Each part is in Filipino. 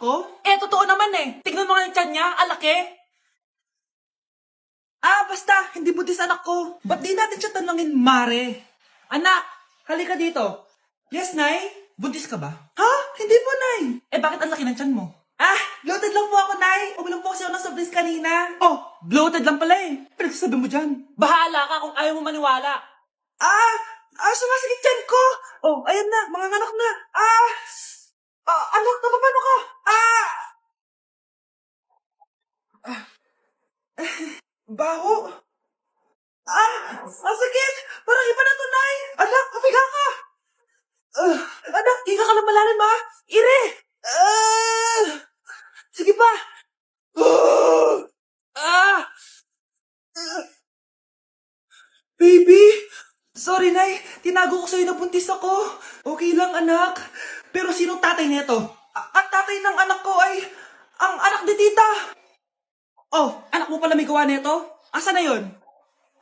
ko? Eh, totoo naman eh. Tignan mo nga yung tiyan niya, alaki. Basta, hindi buntis anak ko. Ba't di natin siya tanungin, Mare? Anak, halika dito. Yes, Nay? Buntis ka ba? Ha? Hindi po, Nay. Eh, bakit ang laki ng tiyan mo? Bloated lang po ako, Nay. Uminom po kasi ako ng soft drinks kanina. Oh, bloated lang pala eh. Pinagsasabi mo dyan. Bahala ka kung ayaw mo maniwala. Sumasakit tiyan ko. Oh, ayan na, mga anak na. Anak, napapano ka? Baho. Sakit. Parang iba na to, Nay. Anak, pabiga ka. Anak, higa ka lang malalim, ha? Ire. Sige pa. Baby. Sorry, Nay. Tinago ko sa'yo na buntis ako. Okay lang, anak. Pero sinong tatay nito? Ang tatay ng anak ko ay ang anak ni tita. Oh, anak mo pala may gawa nito? Asa na yun?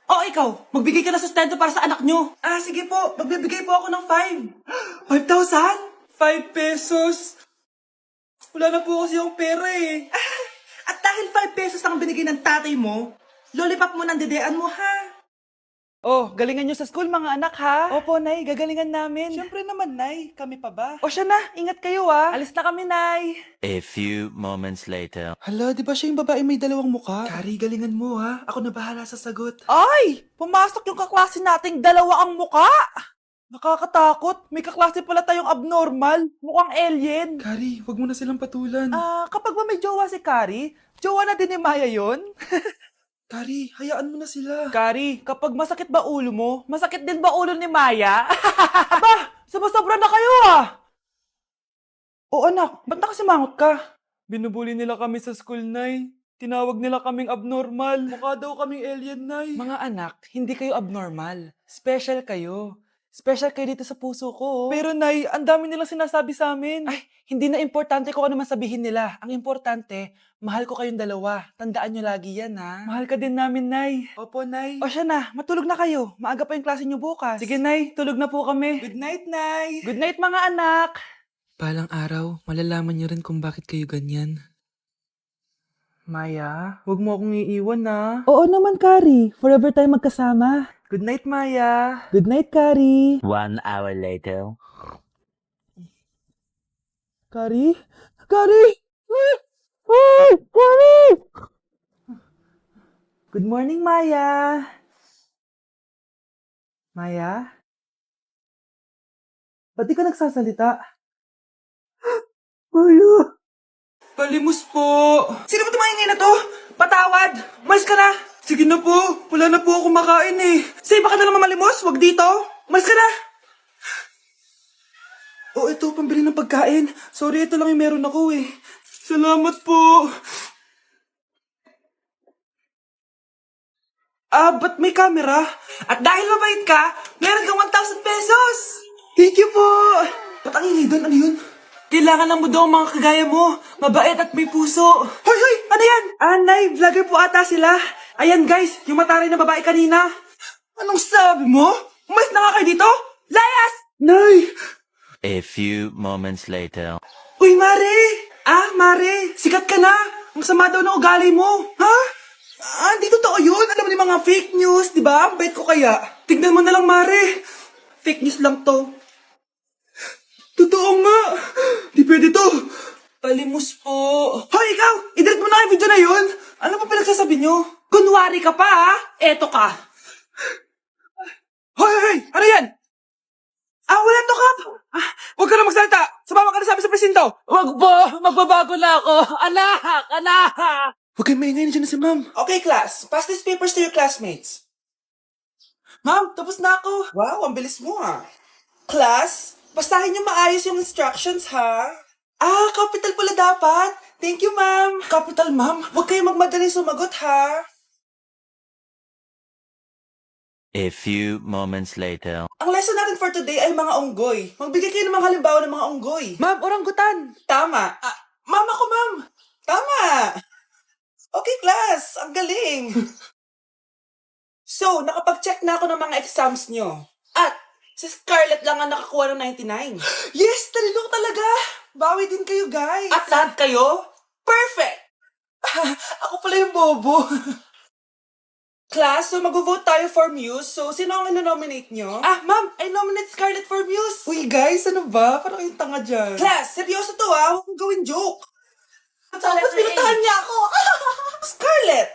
Oh, ikaw, magbigay ka na sustento para sa anak nyo. Sige po, magbibigay po ako ng 5. 5,000? 5 pesos? Wala na po kasi yung pera eh. At dahil 5 pesos ang binigay ng tatay mo, lollipop mo ng dedean mo, ha? Oh, galingan nyo sa school mga anak ha? Opo, Nay, gagalingan namin. Siyempre naman, Nay. Kami pa ba? O siya na, ingat kayo ha. Alis na kami, Nay. A few moments later. Hala, di ba siya yung babae may dalawang muka? Kari, galingan mo ha. Ako na bahala sa sagot. Ay! Pumasok yung kaklase nating dalawa ang muka! Nakakatakot. May kaklase pala tayong abnormal. Mukhang alien. Kari, wag mo na silang patulan. Kapag ba may jowa si Kari, jowa na din ni Maya yun? Kari, hayaan mo na sila. Kari, kapag masakit ba ulo mo, masakit din ba ulo ni Maya? Aba, sumasobra na kayo ah! O anak, ba't nakasimangot ka? Binubuli nila kami sa school, Nay. Tinawag nila kaming abnormal. Mukha daw kaming alien, Nay. Mga anak, hindi kayo abnormal. Special kayo. Special kayo dito sa puso ko. Pero Nay, ang dami nilang sinasabi sa amin. Ay, hindi na importante kung ano man sabihin nila. Ang importante, mahal ko kayong dalawa. Tandaan nyo lagi yan, ha? Mahal ka din namin, Nay. Opo, Nay. O siya na, matulog na kayo. Maaga pa yung klase nyo bukas. Sige, Nay, tulog na po kami. Good night, Nay. Good night, mga anak. Palang araw, malalaman niyo rin kung bakit kayo ganyan. Maya, huwag mo akong iiwan, na. Oo naman, Kari. Forever tayo magkasama. Good night, Maya. Good night, Kari. 1 hour later. Kari? Kari! Ay, Kari! Good morning, Maya. Maya? Ba't di ka nagsasalita? Maya! Palimos po. Sino ba tumaingay na to? Patawad. Malis ka na. Sige na po. Wala na po ako makain eh. Say, baka na naman malimos. Wag dito. Malis ka na. Oh, ito. Pambili ng pagkain. Sorry, ito lang yung meron ako eh. Salamat po. Ba't may camera? At dahil mabait ka, meron kang 1,000 pesos. Thank you po. Ba't ang ingay doon? Ano yun? Kailangan lang mo daw ang mga kagaya mo. Mabait at may puso. Hoy, hoy! Ano yan? Nay, vlogger po ata sila. Ayan guys, yung mataray na babae kanina. Anong sabi mo? Umalis na nga kayo dito? Layas! Nay! A few moments later. Uy, Mare! Mare, sikat ka na. Ang sama daw ng ugali mo. Ha? Hindi totoo yun. Alam mo yung mga fake news, di ba? Ang bait ko kaya. Tignan mo na lang, Mare. Fake news lang to. Totoo nga. Di pwede to. Palimos po. Hoy, ikaw! I-delete mo na yung video na yun. Ano pa pinagsasabi nyo? Kunwari ka pa, ha? Eto ka. Hoy, hoy, hoy! Ano yan? Wala to, Kap. Huwag ka na magsalita. Sumama ka na sabi sa presinto. Huwag po. Magbabago na ako. Anak! Anak! Huwag kayong maingay, nandiyan na si ma'am. Okay, class. Pass these papers to your classmates. Ma'am, tapos na ako. Wow, ang bilis mo, ha? Class, basahin niyo maayos yung instructions, ha? Capital pala dapat. Thank you, ma'am. Capital, ma'am. Huwag kayong magmadaling sumagot, ha? A few moments later. Ang lesson natin for today ay mga unggoy. Magbigay kayo ng mga halimbawa ng mga unggoy. Ma'am, oranggutan. Tama. Ma'am ako, ma'am. Tama. Okay, class. Ang galing. So, nakapag-check na ako ng mga exams nyo. At, si Scarlett lang ang nakakuha ng 99. Yes! Talino ko talaga! Bawi din kayo, guys. At lahat kayo? Perfect! Ako pala yung bobo. Class, so mag-vote tayo for Muse. So, sino ang ino-nominate nyo? Ma'am, I nominate Scarlett for Muse. Uy, guys, ano ba? Parang kayong tanga dyan. Class, seryoso to Huwag mong gawin joke. Tapos pinuntahan niya ako. Scarlett!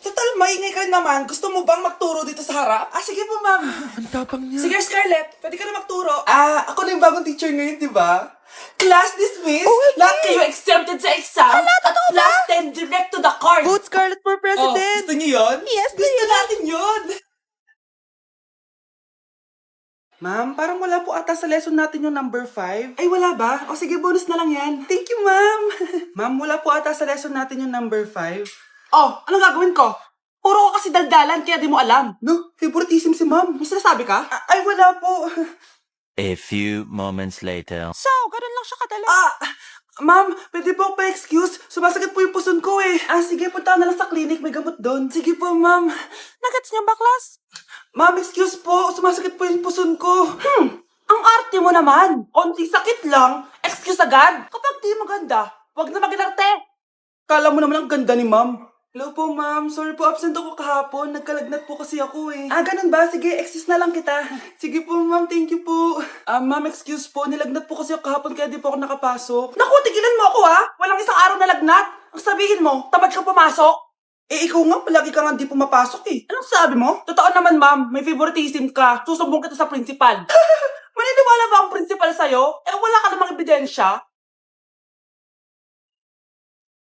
Total, maingay ka rin naman. Gusto mo bang magturo dito sa harap? Sige po, ma'am. Ang tapang niya. Sige, Scarlett. Pwede ka na magturo. Ako na yung bagong teacher ngayon, di ba? Class dismissed. Lahat kayo exempted sa exam. At class 10 direct to the court. Vote Scarlett for president! Gusto niyo yun? Yes, Gusto natin yun. Ma'am, parang wala po ata sa lesson natin yung number 5. Ay, wala ba? O sige, bonus na lang yan. Thank you, ma'am. Ma'am, wala po ata sa lesson natin yung number 5. Oh, anong gagawin ko? Puro ko kasi daldalan, kaya di mo alam. No, favoritism si ma'am. May sinasabi ka? Ay, wala po. A few moments later. So, ganun lang siya kadali. Ma'am, pwede po pa-excuse. Sumasakit po yung puson ko eh. Sige, punta na lang sa clinic. May gamot doon. Sige po, ma'am. Nagets niya ba, class? Ma'am, excuse po. Sumasakit po yung puson ko. Ang arte mo naman. Onting sakit lang. Excuse agad. Kapag di maganda, wag na mag-inarte. Kala mo naman ang ganda ni ma'am. Hello po, ma'am. Sorry po, absent ako kahapon. Nagkalagnat po kasi ako eh. Ganun ba? Sige, excuse na lang kita. Sige po, ma'am. Thank you po. Ma'am, excuse po. Nilagnat po kasi ako kahapon kaya di po ako nakapasok. Naku, tigilan mo ako Walang isang araw na lagnat. Ang sabihin mo, tamad ka pumasok? Ikaw nga, palagi ka nga di pumapasok eh. Anong sabi mo? Totoo naman, ma'am. May favoritism ka. Susumbong kita sa principal. Maniniwala ba ang principal sa'yo? Wala ka namang ebidensya.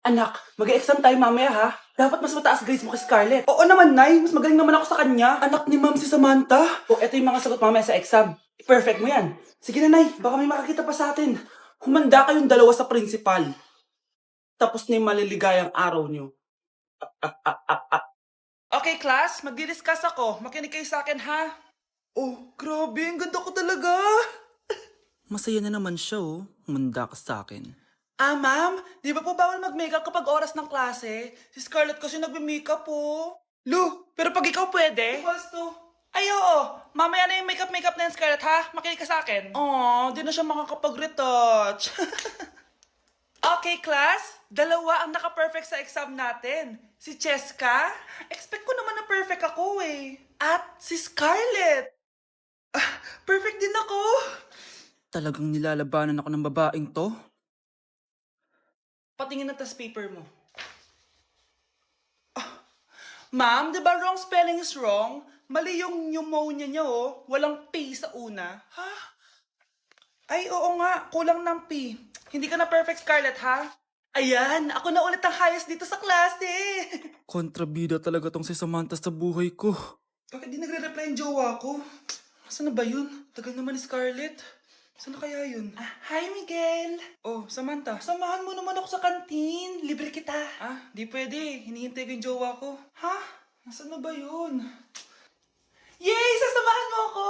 Anak, mag-exam tayo mamaya ha. Dapat mas mataas grades mo kay Scarlett. Oo naman, Nay. Mas magaling naman ako sa kanya. Anak ni Ma'am si Samantha. Eto yung mga sagot mamaya sa exam. Perfect mo yan. Sige na, Nay. Baka may makakita pa sa atin. Humanda kayong dalawa sa principal. Tapos na yung maliligayang araw nyo. Okay, class. Magdi-discuss ako. Makinig kayo sa akin, ha? Oh, grabe. Ang ganda ko talaga. Masaya na naman siya Humanda ka sa akin. Ma'am, di ba po bawal mag-makeup kapag oras ng klase? Si Scarlett kasi nagme-makeup po. Lu, pero pag ikaw pwede? Ay, oo. Mamaya na yung makeup na yung Scarlett, ha? Makinig ka sa akin. Di na siya makakapag-retouch. Okay, class. Dalawa ang naka-perfect sa exam natin. Si Cheska. Expect ko naman na perfect ako eh. At si Scarlett. Perfect din ako. Talagang nilalabanan ako ng babaeng to. Patingin na tas paper mo. Ma'am, di ba wrong spelling is wrong? Mali yung pneumonia niya Walang P sa una. Ha? Ay, oo nga. Kulang ng P. Hindi ka na perfect, Scarlett, ha? Ayan, ako na ulit ang highest dito sa klase. Kontrabida talaga tong si Samantha sa buhay ko. Bakit di nagre-reply yung jowa ko? Saan na ba yun? Tagal naman ni Scarlett. Saan na kaya yun? Hi, Miguel! Oh, Samantha, samahan mo naman ako sa kantin. Libre kita. Di pwede. Hinihintay ko yung jowa ko. Ha? Nasaan na ba yun? Yay! Sasamahan mo ako!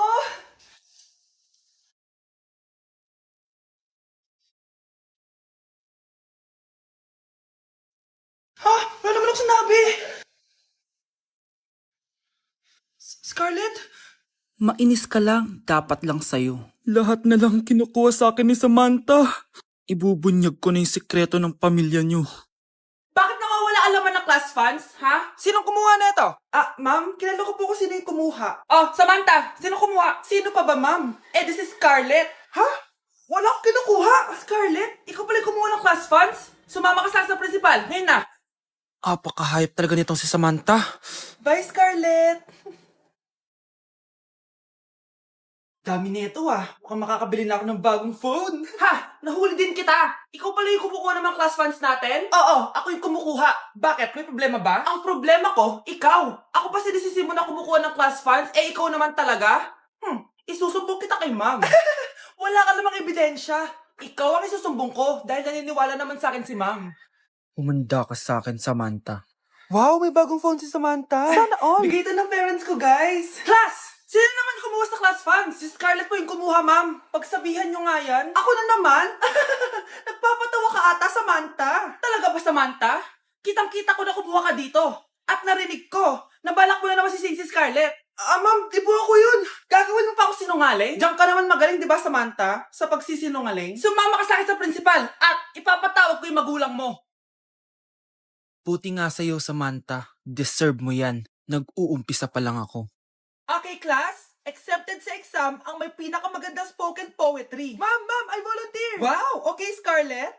Ha? Wala naman ako sinabi! Scarlett? Mainis ka lang, dapat lang sa'yo. Lahat na lang kinukuha sa akin ni Samantha. Ibubunyag ko na yung sikreto ng pamilya niyo. Bakit nawawala alaman ng class funds, ha? Sinong kumuha na ito? Ma'am, kilala ko po kung sino yung kumuha. Oh, Samantha, sino kumuha? Sino pa ba, ma'am? This is Scarlett. Ha? Wala akong kinukuha. Scarlett, ikaw pala yung kumuha ng class funds? Sumama ka sa principal. Ngayon na. Apaka-hype talaga nitong si Samantha. Bye, Scarlett. Dami nito Mukhang makakabili na ako ng bagong phone. Ha? Nahuli din kita. Ikaw pala yung kumukuha ng mga class funds natin? Oo, ako yung kumukuha. Bakit? May problema ba? Ang problema ko, ikaw. Ako pa sinisisi mo na kumukuha ng class funds, ikaw naman talaga? Isusumbong kita kay ma'am. Wala ka namang ebidensya. Ikaw ang isusumbong ko dahil naniniwala naman sa akin si ma'am. Humanda ka sa akin, Samantha. Wow, may bagong phone si Samantha. Sana all. Bigay ito ng parents ko, guys. Class! Sino naman kumuha sa class funds? Si Scarlett po yung kumuha, ma'am. Pagsabihan nyo nga yan. Ako na naman? Nagpapatawa ka ata, Samantha. Talaga ba, Samantha? Kitang-kita ko na kumuha ka dito. At narinig ko, nabalak mo na naman si Scarlett. Ma'am, di po ako yun. Gagawin mo pa ako sinungaling? Diyan ka naman magaling, di ba, Samantha? Sa pagsisinungaling? Sumama ka sa akin sa principal at ipapatawag ko yung magulang mo. Buti nga sa'yo, Samantha. Deserve mo yan. Nag-uumpisa pa lang ako. Okay, class. Accepted sa exam ang may pinakamagandang spoken poetry. Ma'am, I volunteer. Wow, okay, Scarlett.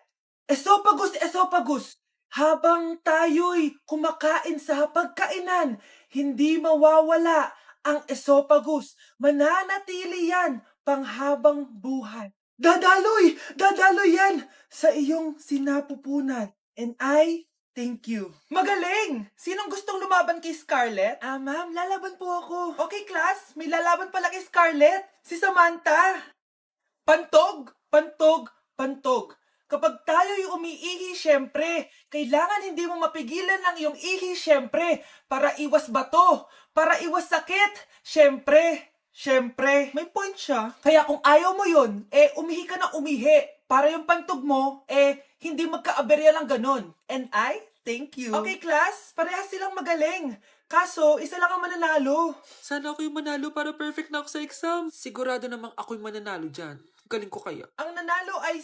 Esophagus. Habang tayo'y kumakain sa pagkainan, hindi mawawala ang esophagus. Mananatili yan panghabang buhay. Dadaloy yan sa iyong sinapupunan. And I thank you. Magaling! Sinong gustong lumaban kay Scarlett? Ma'am, lalaban po ako. Okay, class. May lalaban pala kay Scarlett. Si Samantha. Pantog. Kapag tayo'y umiihi, syempre, kailangan hindi mo mapigilan ang iyong ihi, syempre, para iwas bato, para iwas sakit, syempre. May point siya. Kaya kung ayaw mo yun, umihi ka na umihi, para yung pantog mo, hindi magkaaberya lang ganon. And I thank you. Okay, class, parehas silang magaling. Kaso, isa lang ang mananalo. Sana ako yung manalo para perfect na ako sa exam. Sigurado namang ako yung mananalo dyan. Galing ko kaya. Ang nanalo ay